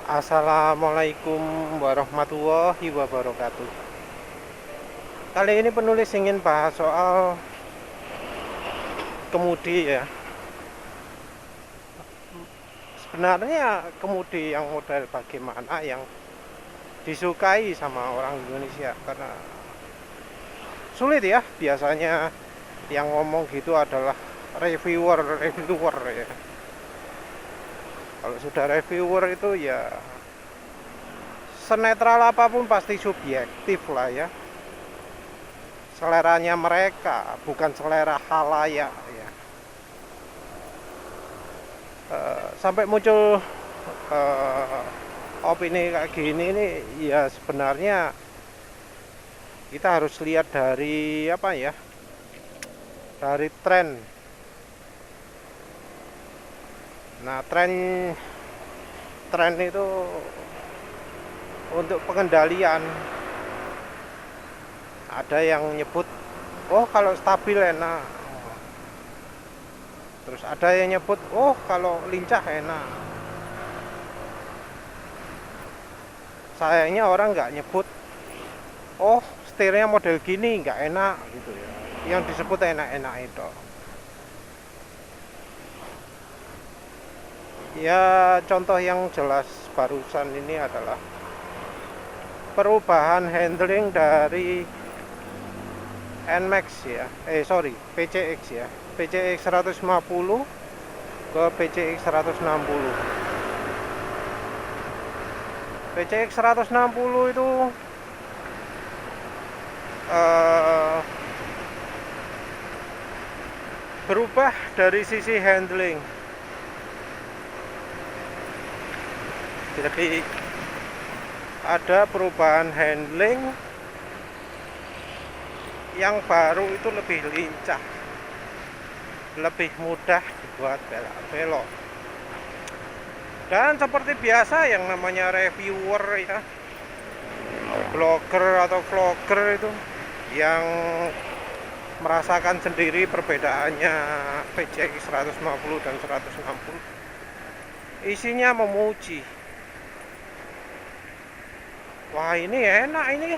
Assalamualaikum warahmatullahi wabarakatuh. Kali ini penulis ingin bahas soal kemudi ya. Sebenarnya kemudi yang model bagaimana yang disukai sama orang Indonesia, karena sulit ya, biasanya yang ngomong gitu adalah reviewer ya. Kalau sudah reviewer itu ya senetral apapun pasti subjektif lah ya, seleranya mereka bukan selera halayak ya. Sampai muncul opini kayak gini nih ya, sebenarnya kita harus lihat dari apa ya, dari tren. Nah, tren itu untuk pengendalian, ada yang nyebut oh kalau stabil enak, terus ada yang nyebut oh kalau lincah enak. Sayangnya orang nggak nyebut oh setirnya model gini nggak enak gitu ya. Yang disebut enak-enak itu ya, contoh yang jelas barusan ini adalah perubahan handling dari NMAX ya, PCX ya, PCX 150 ke PCX 160. PCX 160 itu berubah dari sisi handling. Jadi ada perubahan handling yang baru, itu lebih lincah, lebih mudah dibuat belok-belok. Dan seperti biasa yang namanya reviewer ya, blogger atau vlogger itu yang merasakan sendiri perbedaannya PCX 150 dan 160, isinya memuji, wah ini enak, ini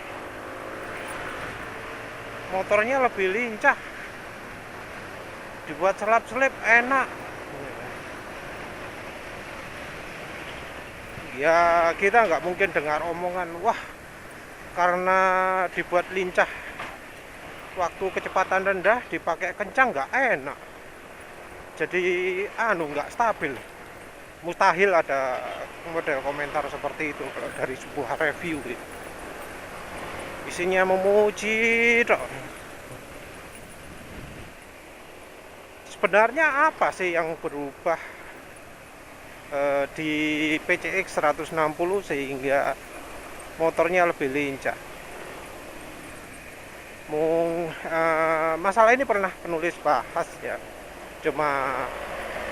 motornya lebih lincah, dibuat selap-selip enak ya. Kita nggak mungkin dengar omongan wah karena dibuat lincah waktu kecepatan rendah dipakai kencang nggak enak, jadi nggak stabil. Mustahil ada model komentar seperti itu kalau dari sebuah review gitu. Isinya memuji dok. Sebenarnya apa sih yang berubah di PCX 160 sehingga motornya lebih lincah? Masalah ini pernah penulis bahas ya, cuma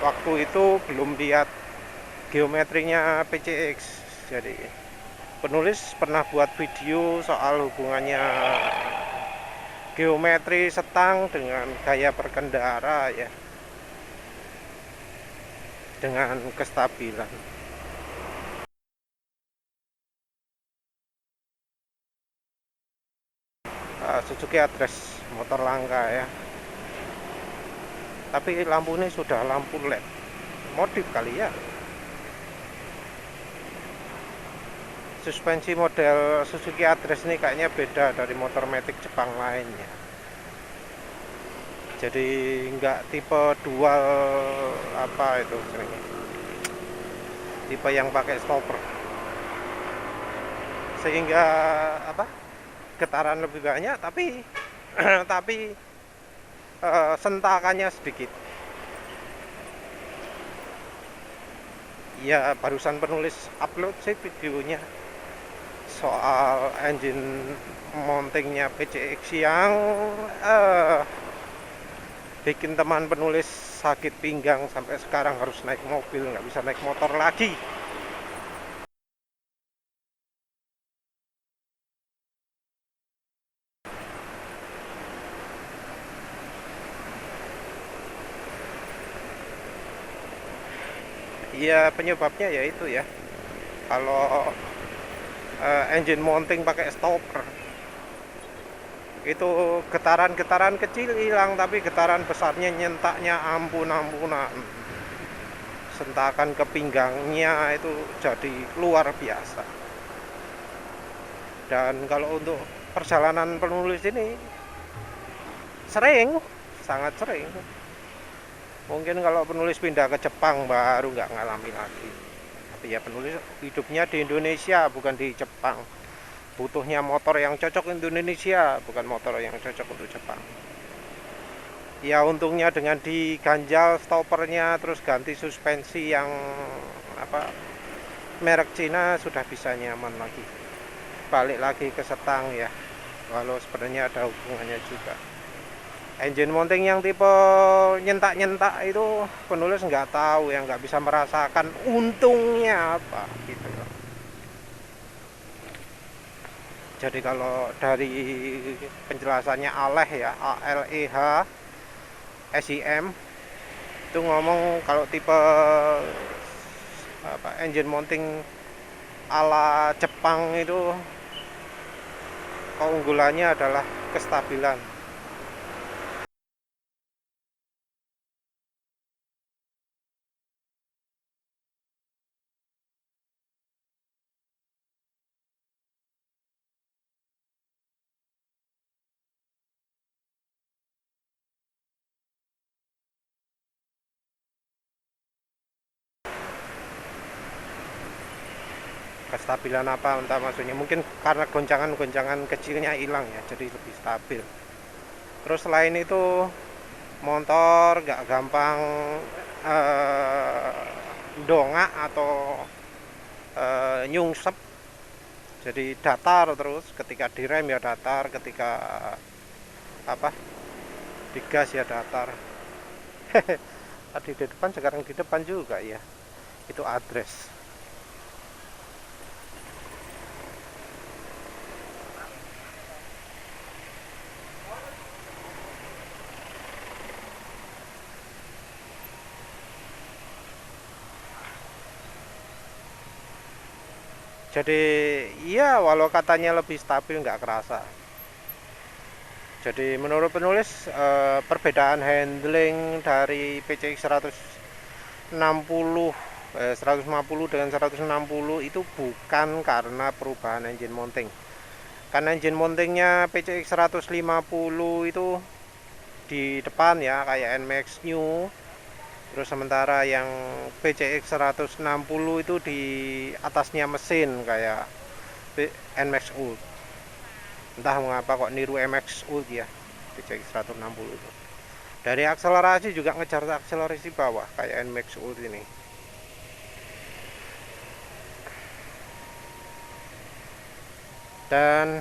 waktu itu belum lihat geometrinya PCX. Jadi penulis pernah buat video soal hubungannya geometri setang dengan gaya berkendara ya, dengan kestabilan. Suzuki Address motor langka ya, tapi lampu ini sudah lampu LED, modif kali ya. Suspensi model Suzuki Address ini kayaknya beda dari motor matic Jepang lainnya. Jadi nggak tipe dual apa itu, tipe yang pakai stopper, sehingga apa getaran lebih banyak tapi tapi sentakannya sedikit. Ya barusan penulis upload sih videonya soal engine mountingnya PCX yang bikin teman penulis sakit pinggang sampai sekarang harus naik mobil, nggak bisa naik motor lagi. Iya penyebabnya ya itu ya, Kalau engine mounting pakai stopper itu getaran-getaran kecil hilang, tapi getaran besarnya nyentaknya ampun-ampunan, sentakan ke pinggangnya itu jadi luar biasa. Dan kalau untuk perjalanan penulis ini sering, sangat sering. Mungkin kalau penulis pindah ke Jepang baru nggak ngalami lagi. Tapi ya penulis hidupnya di Indonesia bukan di Jepang. Butuhnya motor yang cocok untuk Indonesia, bukan motor yang cocok untuk Jepang. Ya untungnya dengan diganjal stoppernya, terus ganti suspensi yang apa merek Cina, sudah bisa nyaman lagi. Balik lagi ke setang ya, walau sebenarnya ada hubungannya juga. Engine mounting yang tipe nyentak-nyentak itu penulis nggak tahu, yang nggak bisa merasakan untungnya apa gitu. Jadi kalau dari penjelasannya Aleh ya, ALEH SIM itu ngomong kalau tipe apa engine mounting ala Jepang itu keunggulannya adalah kestabilan. Kestabilan apa entah maksudnya, mungkin karena goncangan-goncangan kecilnya hilang ya, jadi lebih stabil. Terus selain itu motor gak gampang dongak atau nyungsep, jadi datar terus. Ketika direm ya datar, ketika apa digas ya datar. Tadi di depan, sekarang di depan juga ya, itu address. Jadi iya, walau katanya lebih stabil nggak kerasa. Jadi menurut penulis perbedaan handling dari PCX 160 150 dengan 160 itu bukan karena perubahan engine mounting. Karena engine mountingnya PCX 150 itu di depan ya, kayak NMAX New. Terus sementara yang PCX 160 itu di atasnya mesin kayak NMAX Ult. Entah mengapa kok niru MX Ult ya, PCX 160 itu. Dari akselerasi juga ngejar akselerasi bawah kayak NMAX Ult ini. Dan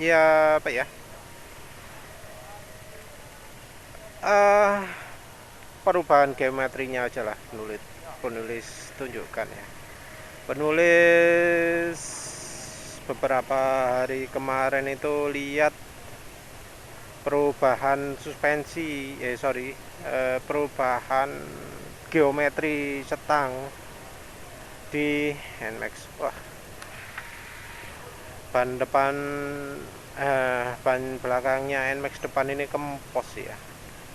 ya apa ya, perubahan geometrinya aja lah penulis tunjukkan ya. Penulis beberapa hari kemarin itu lihat perubahan suspensi, perubahan geometri setang di NMAX. Wah, ban depan ban belakangnya NMAX depan ini kempos ya,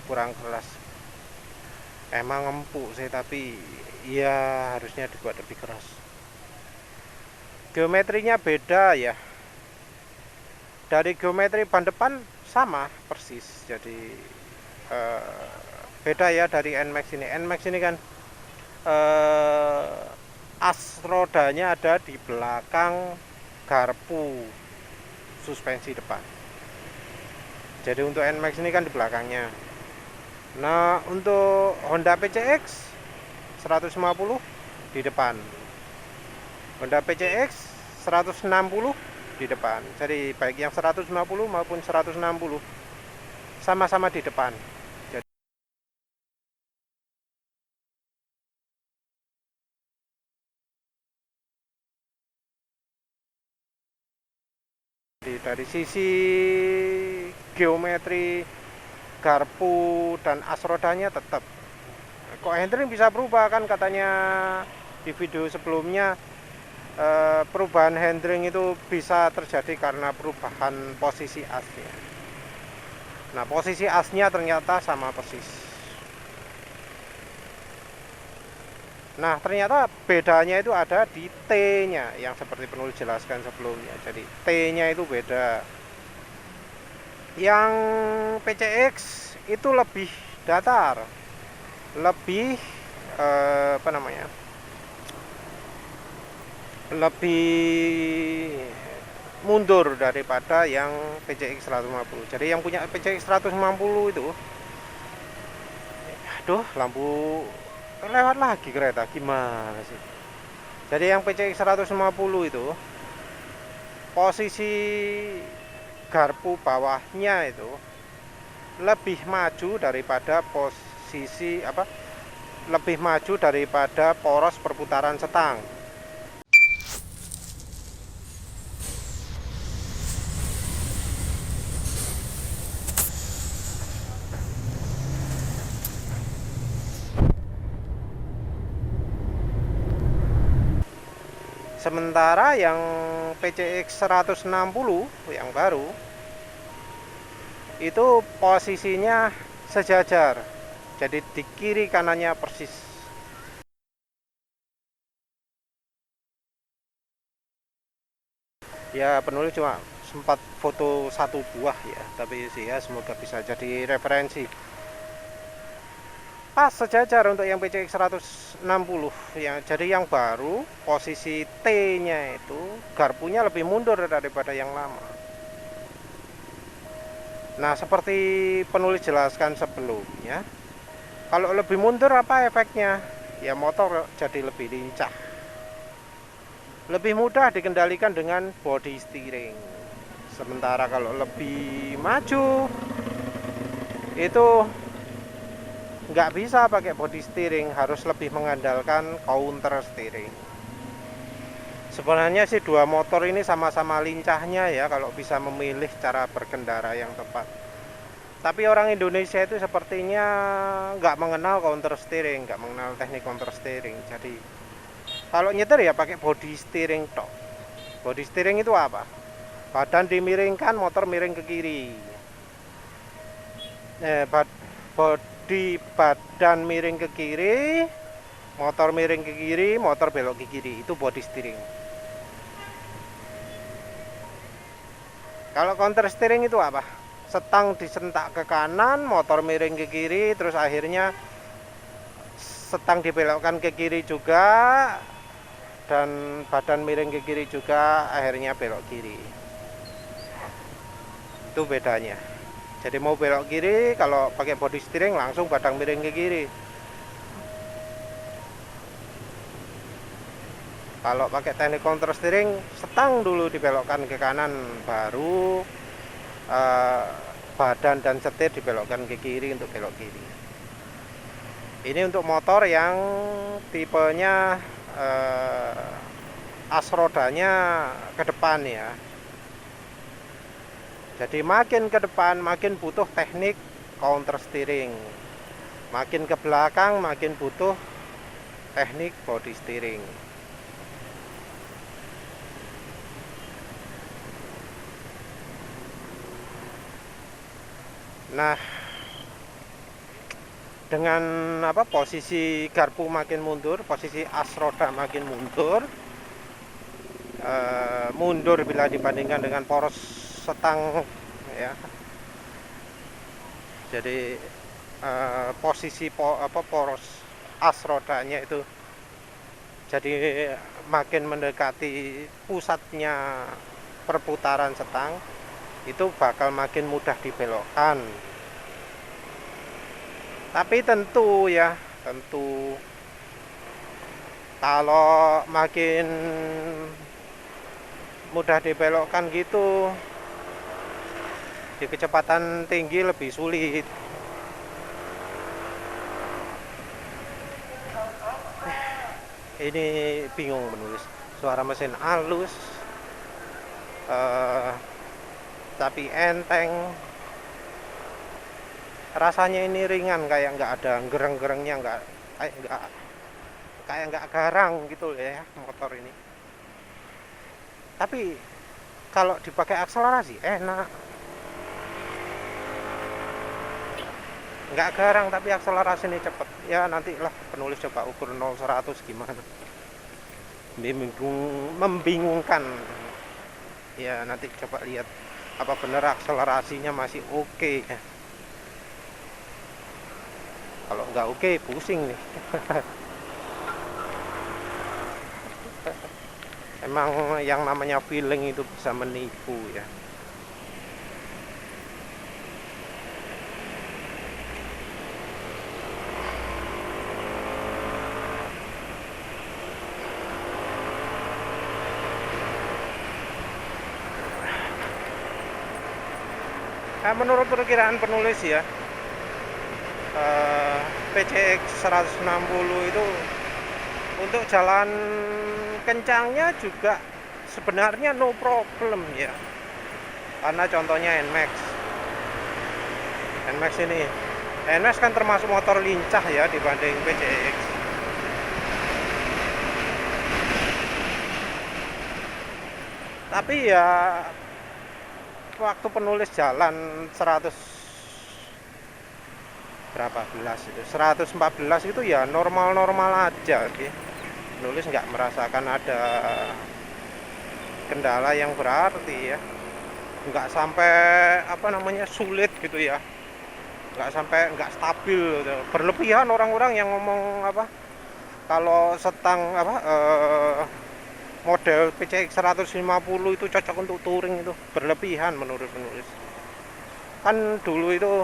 kurang keras. Emang empuk sih, tapi ya harusnya dibuat lebih keras. Geometrinya beda ya. Dari geometri ban depan sama persis, jadi beda ya dari NMAX ini. NMAX ini kan as rodanya ada di belakang garpu suspensi depan. Jadi untuk NMAX ini kan di belakangnya. Nah untuk Honda PCX 150 di depan, Honda PCX 160 di depan. Jadi baik yang 150 maupun 160 sama-sama di depan. Jadi dari sisi geometri garpu dan as rodanya tetap. Kok handling bisa berubah kan katanya di video sebelumnya, perubahan handling itu bisa terjadi karena perubahan posisi asnya. Nah, posisi asnya ternyata sama persis. Nah, ternyata bedanya itu ada di T-nya yang seperti penulis jelaskan sebelumnya. Jadi T-nya itu beda. Yang PCX itu lebih datar, lebih apa namanya? Lebih mundur daripada yang PCX 150. Jadi yang punya PCX 150 itu, aduh, lampu lewat lagi kereta, gimana sih? Jadi yang PCX 150 itu posisi garpu bawahnya itu lebih maju daripada posisi apa? Lebih maju daripada poros perputaran setang. Sementara yang PCX 160 yang baru itu posisinya sejajar, jadi di kiri kanannya persis. Ya, penulis cuma sempat foto satu buah ya, tapi sih ya semoga bisa jadi referensi. Pas sejajar untuk yang PCX 160 yang jadi yang baru, posisi T-nya itu garpunya lebih mundur daripada yang lama. Nah, seperti penulis jelaskan sebelumnya, kalau lebih mundur apa efeknya? Ya, motor jadi lebih lincah, lebih mudah dikendalikan dengan body steering. Sementara kalau lebih maju itu nggak bisa pakai body steering, harus lebih mengandalkan counter steering. Sebenarnya sih dua motor ini sama-sama lincahnya ya kalau bisa memilih cara berkendara yang tepat. Tapi orang Indonesia itu sepertinya nggak mengenal counter steering, nggak mengenal teknik counter steering. Jadi kalau nyetir ya pakai body steering tok. Body steering itu apa? Badan dimiringkan, motor miring ke kiri. Body badan miring ke kiri, motor miring ke kiri, motor belok ke kiri. Itu body steering. Kalau counter steering itu apa? Setang disentak ke kanan, motor miring ke kiri, terus akhirnya setang dibelokkan ke kiri juga, dan badan miring ke kiri juga, akhirnya belok kiri. Itu bedanya. Jadi mau belok kiri, kalau pakai body steering langsung badan miring ke kiri. Kalau pakai teknik counter steering, setang dulu dibelokkan ke kanan, baru badan dan setir dibelokkan ke kiri untuk belok kiri. Ini untuk motor yang tipenya as rodanya ke depan ya. Jadi makin ke depan makin butuh teknik counter steering, makin ke belakang makin butuh teknik body steering. Nah, dengan posisi garpu makin mundur, posisi as roda makin mundur, mundur bila dibandingkan dengan poros setang ya. Jadi posisi poros as rodanya itu jadi makin mendekati pusatnya perputaran setang, itu bakal makin mudah dibelokkan. Tapi tentu kalau makin mudah dibelokkan gitu, di kecepatan tinggi lebih sulit. Ini bingung menulis, suara mesin halus, tapi enteng. Rasanya ini ringan, kayak nggak ada gereng-gerengnya, nggak kayak nggak garang gitu ya motor ini. Tapi kalau dipakai akselerasi enak, nggak garang tapi akselerasi ini cepet ya. Nantilah penulis coba ukur 0-100 gimana, membingungkan ya. Nanti coba lihat apa benar akselerasinya masih oke ya. Kalau nggak oke pusing nih. Emang yang namanya feeling itu bisa menipu ya. Menurut perkiraan penulis ya, PCX 160 itu untuk jalan kencangnya juga sebenarnya no problem ya. Karena contohnya NMAX ini, NMAX kan termasuk motor lincah ya dibanding PCX. Tapi ya waktu penulis jalan 114 itu ya normal-normal aja sih. Penulis nggak merasakan ada kendala yang berarti ya, nggak sampai apa namanya sulit gitu ya, nggak sampai nggak stabil gitu. Berlebihan orang-orang yang ngomong apa kalau setang apa model PCX 150 itu cocok untuk touring, itu berlebihan menurut penulis. Kan dulu itu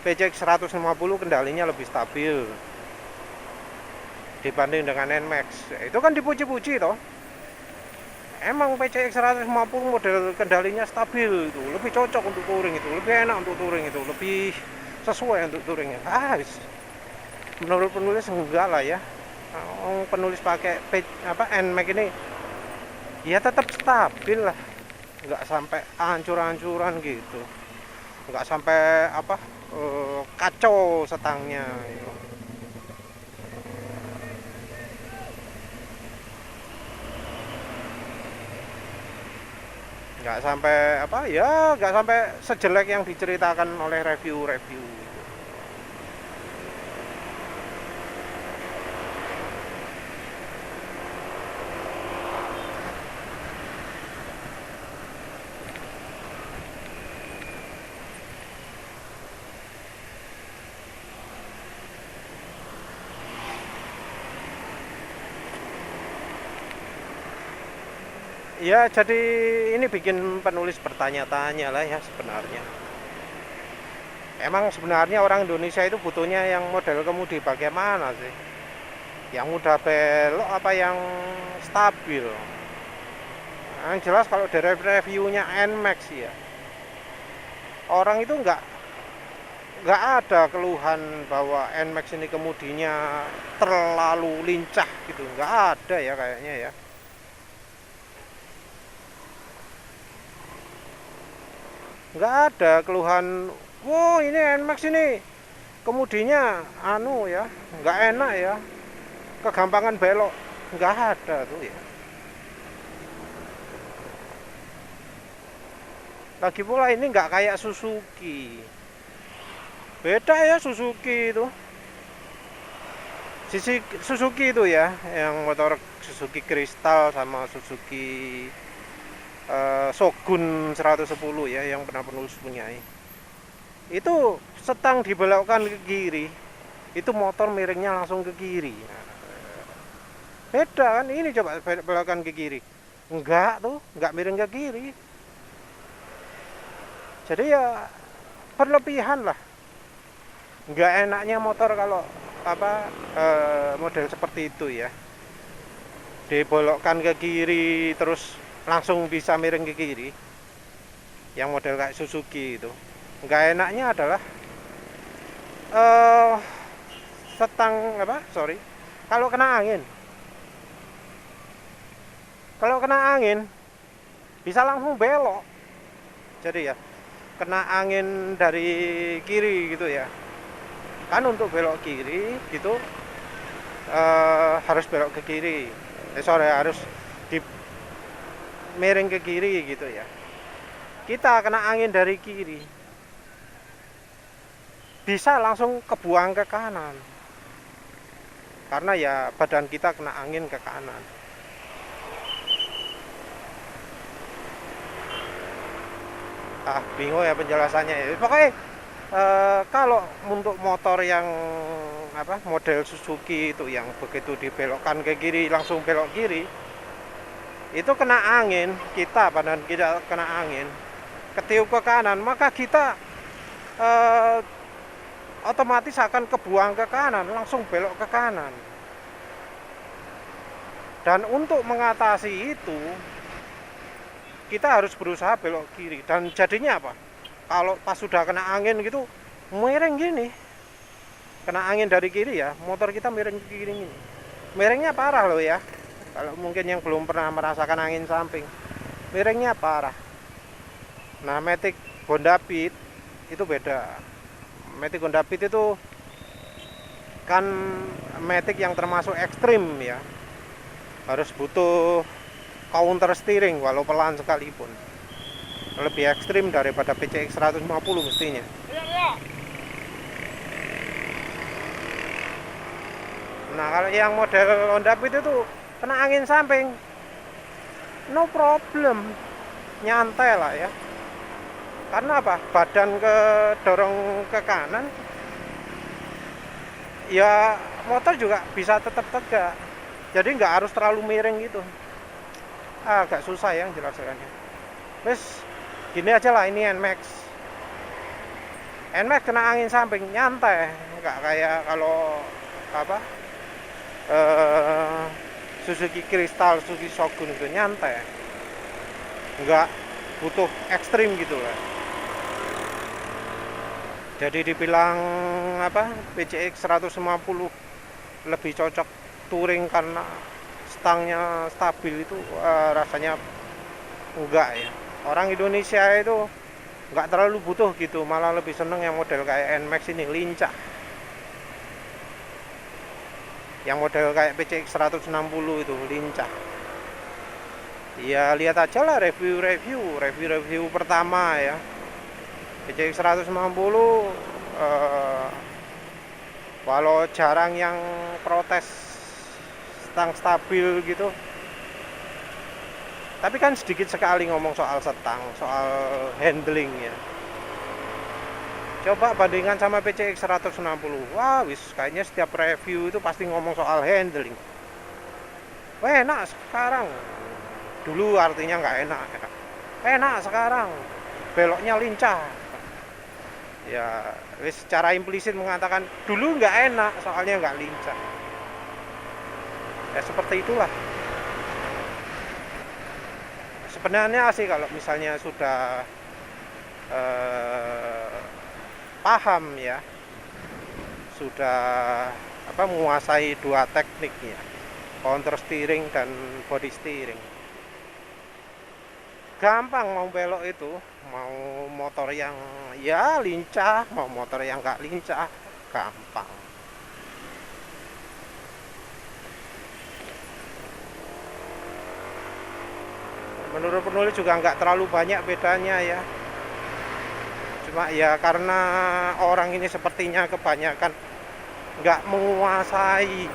PCX 150 kendalinya lebih stabil dibanding dengan NMAX. Itu kan dipuji-puji toh. Emang PCX 150 model kendalinya stabil itu, lebih cocok untuk touring itu, lebih enak untuk touring itu, lebih sesuai untuk touringnya. Menurut penulis enggak lah ya. Penulis pakai NMAX ini ya tetap stabil lah, nggak sampai hancur-hancuran gitu, nggak sampai apa kacau setangnya gitu. Nggak sampai apa ya, nggak sampai sejelek yang diceritakan oleh review-review. Ya jadi ini bikin penulis bertanya-tanya lah ya sebenarnya. Emang sebenarnya orang Indonesia itu butuhnya yang model kemudi bagaimana sih? Yang mudah belok apa yang stabil? Yang jelas kalau dari reviewnya NMAX ya, orang itu nggak ada keluhan bahwa NMAX ini kemudinya terlalu lincah gitu, nggak ada ya kayaknya ya. Nggak ada keluhan, wow ini NMAX ini kemudinya ya nggak enak ya, kegampangan belok, nggak ada tuh ya. Lagi pula ini nggak kayak Suzuki, beda ya Suzuki itu. Suzuki itu ya, yang motor Suzuki Crystal sama Suzuki Shogun 110 ya, yang pernah penulis punyai. Itu setang dibelokkan ke kiri, itu motor miringnya langsung ke kiri. Beda kan, ini coba belokkan ke kiri, enggak tuh, enggak miring ke kiri. Jadi ya berlebihan lah. Enggak enaknya motor kalau model seperti itu ya, dibolokkan ke kiri terus langsung bisa miring ke kiri, yang model kayak Suzuki itu. Nggak enaknya adalah kalau kena angin bisa langsung belok. Jadi ya kena angin dari kiri gitu ya, kan untuk belok kiri gitu harus belok ke kiri, sorry, harus di miring ke kiri gitu ya. Kita kena angin dari kiri, bisa langsung kebuang ke kanan, karena ya badan kita kena angin ke kanan. Bingung ya penjelasannya ya. Pokoknya kalau untuk motor yang model Suzuki itu yang begitu dibelokkan ke kiri langsung belok kiri, itu kena angin, badan kita kena angin, ketiup ke kanan, maka kita otomatis akan kebuang ke kanan, langsung belok ke kanan. Dan untuk mengatasi itu, kita harus berusaha belok kiri. Dan jadinya apa? Kalau pas sudah kena angin gitu, miring gini, kena angin dari kiri ya, motor kita miring ke kiri gini. Miringnya parah loh ya. Kalau mungkin yang belum pernah merasakan angin samping, miringnya parah. Nah, Matic Honda Beat itu beda. Matic Honda Beat itu kan Matic yang termasuk ekstrim ya, harus butuh counter steering walau pelan sekalipun, lebih ekstrim daripada PCX 150 mestinya. Nah, kalau yang model Honda Beat itu kena angin samping, no problem, nyantai lah ya. Karena apa? Badan dorong ke kanan, ya motor juga bisa tetap tegak. Jadi nggak harus terlalu miring gitu. Agak susah ya jelaskannya. Terus gini aja lah, ini NMAX. NMAX kena angin samping nyantai, nggak kayak kalau Suzuki Crystal, Suzuki Shogun itu nyantai, nggak butuh ekstrim gitu lah. Jadi dibilang PCX 150 lebih cocok touring karena stangnya stabil itu, rasanya enggak ya. Orang Indonesia itu enggak terlalu butuh gitu, malah lebih seneng yang model kayak NMAX ini, lincah. Yang model kayak PCX 160 itu lincah. Ya lihat aja lah review pertama ya. PCX 160 walau jarang yang protes stang stabil gitu, tapi kan sedikit sekali ngomong soal setang, soal handling ya. Coba bandingkan sama PCX 160, wah kayaknya setiap review itu pasti ngomong soal handling. Wah enak sekarang, dulu artinya nggak enak ya. Enak sekarang, beloknya lincah ya. Secara implisit mengatakan dulu nggak enak soalnya nggak lincah ya. Seperti itulah sebenarnya sih. Kalau misalnya sudah paham ya, sudah menguasai dua tekniknya, counter steering dan body steering, gampang mau belok itu. Mau motor yang ya lincah, mau motor yang nggak lincah, gampang. Menurut penulis juga nggak terlalu banyak bedanya ya. Cuma ya karena orang ini sepertinya kebanyakan nggak menguasai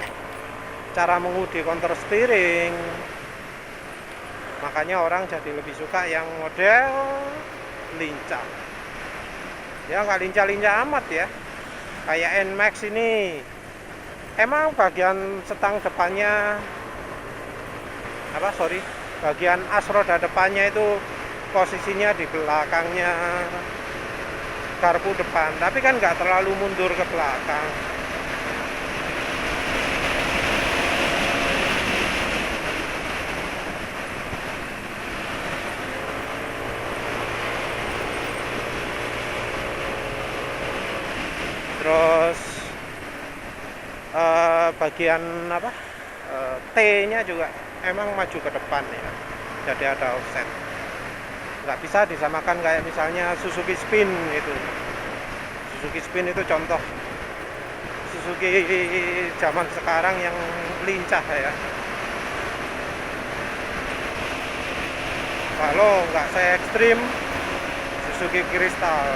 cara mengemudi counter steering, makanya orang jadi lebih suka yang model lincah. Ya nggak lincah-lincah amat ya. Kayak NMAX ini, emang bagian setang depannya bagian as roda depannya itu posisinya di belakangnya garpu depan, tapi kan nggak terlalu mundur ke belakang. Terus bagian T-nya juga emang maju ke depan ya, jadi ada offset. Nggak bisa disamakan kayak misalnya Suzuki Spin itu. Suzuki Spin itu contoh Suzuki zaman sekarang yang lincah ya. Kalau nggak saya ekstrim, Suzuki Crystal.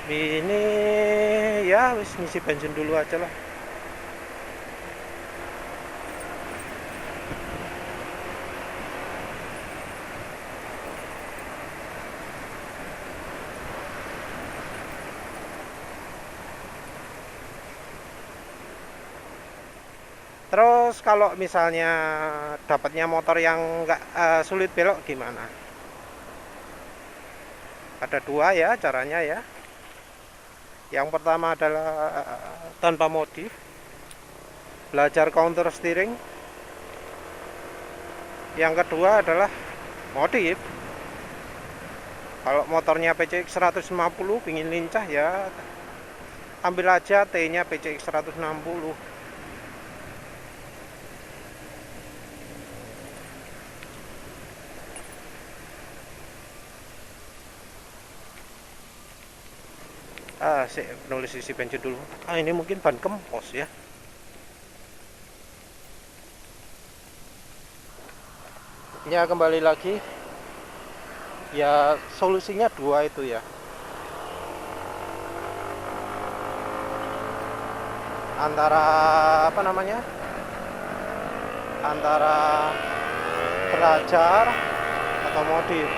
Ini ya wis ngisi bensin dulu aja lah. Terus kalau misalnya dapatnya motor yang nggak sulit belok gimana? Ada dua ya caranya ya. Yang pertama adalah tanpa modif, belajar counter steering. Yang kedua adalah modif. Kalau motornya PCX 150 pingin lincah ya ambil aja T-nya PCX 160. Saya nulis isi bensin dulu. Ini mungkin ban kempos ya. Ya kembali lagi. Ya solusinya dua itu ya. Antara apa namanya? Antara belajar atau modif.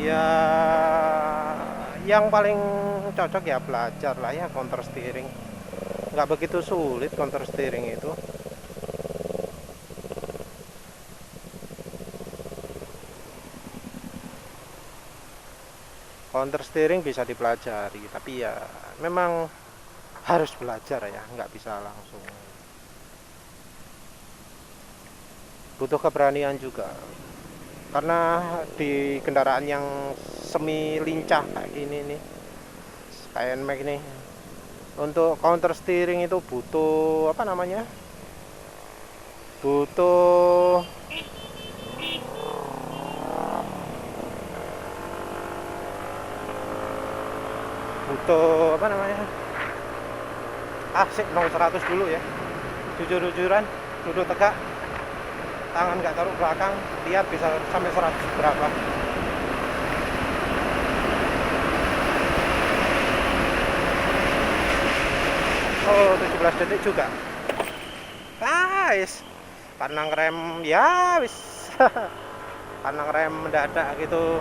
Ya yang paling cocok ya belajar lah ya counter steering. Nggak begitu sulit counter steering itu. Counter steering bisa dipelajari, tapi ya memang harus belajar ya, nggak bisa langsung. Butuh keberanian juga. Karena di kendaraan yang semi lincah kayak gini nih, kayak NMAX nih, untuk counter steering itu butuh apa namanya? Butuh apa namanya? Sip 0-100 dulu ya. Jujur-jujuran, duduk tegak, tangan nggak taruh belakang, lihat bisa sampai 100 berapa. Oh 17 detik juga. Guys, karena ngerem ya wis karena ngerem mendadak gitu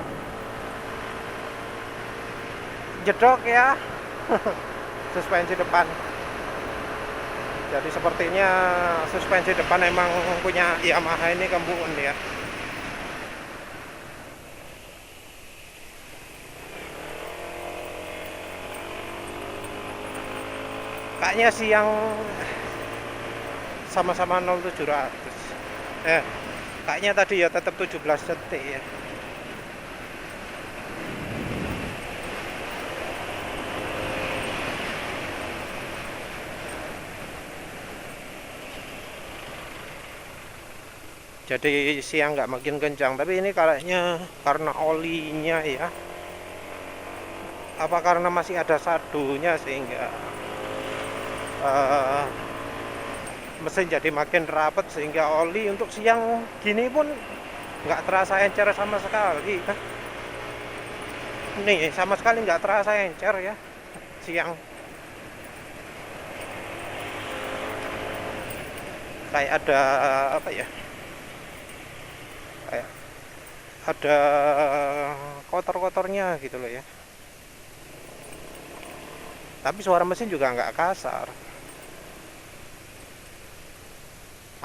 jedok ya. Suspensi depan, jadi sepertinya suspensi depan emang punya Yamaha ini kembuan ya. Kayaknya sih yang sama-sama 0700 kayaknya tadi ya tetap 17 detik ya. Jadi siang nggak makin kencang, tapi ini kayaknya karena olinya ya, apa karena masih ada sadunya sehingga mesin jadi makin rapat, sehingga oli untuk siang gini pun nggak terasa encer sama sekali. Nih sama sekali nggak terasa encer ya siang. Kayak ada apa ya, kayak ada kotor-kotornya gitu loh ya. Tapi suara mesin juga nggak kasar,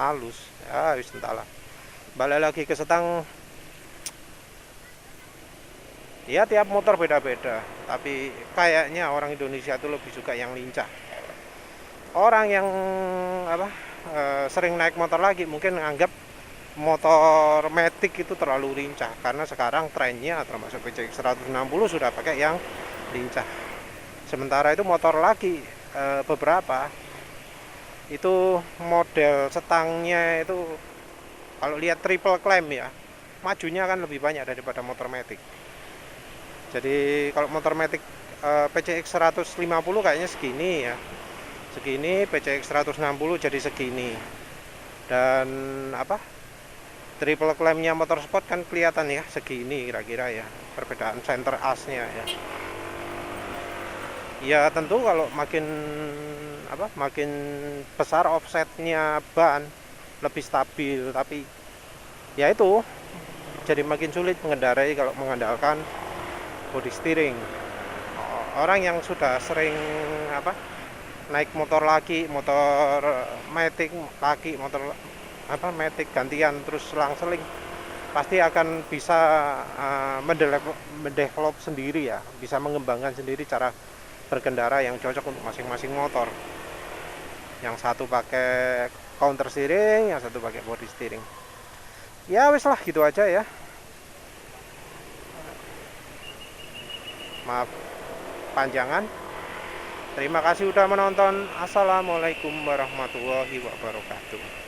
halus ya. Wis entahlah, balik lagi ke setang ya. Tiap motor beda-beda, tapi kayaknya orang Indonesia tuh lebih suka yang lincah. Orang yang apa sering naik motor lagi, mungkin nganggap motor matic itu terlalu lincah, karena sekarang trennya termasuk PCX 160 sudah pakai yang lincah. Sementara itu motor lagi beberapa itu model setangnya itu kalau lihat triple climb ya, majunya kan lebih banyak daripada motor matic. Jadi kalau motor matic PCX 150 kayaknya segini ya, segini. PCX 160 jadi segini. Dan apa, triple clampnya motor sport kan kelihatan ya, segini kira-kira ya, perbedaan center asnya ya. Ya tentu kalau makin makin besar offsetnya ban lebih stabil, tapi ya itu jadi makin sulit mengendarai kalau mengandalkan body steering. Orang yang sudah sering naik motor laki, motor matic laki, motor matic gantian terus selang-seling, pasti akan bisa mendevelop sendiri ya, bisa mengembangkan sendiri cara berkendara yang cocok untuk masing-masing motor. Yang satu pakai counter steering, yang satu pakai body steering. Ya wis lah, gitu aja ya. Maaf panjangan. Terima kasih udah menonton. Assalamualaikum warahmatullahi wabarakatuh.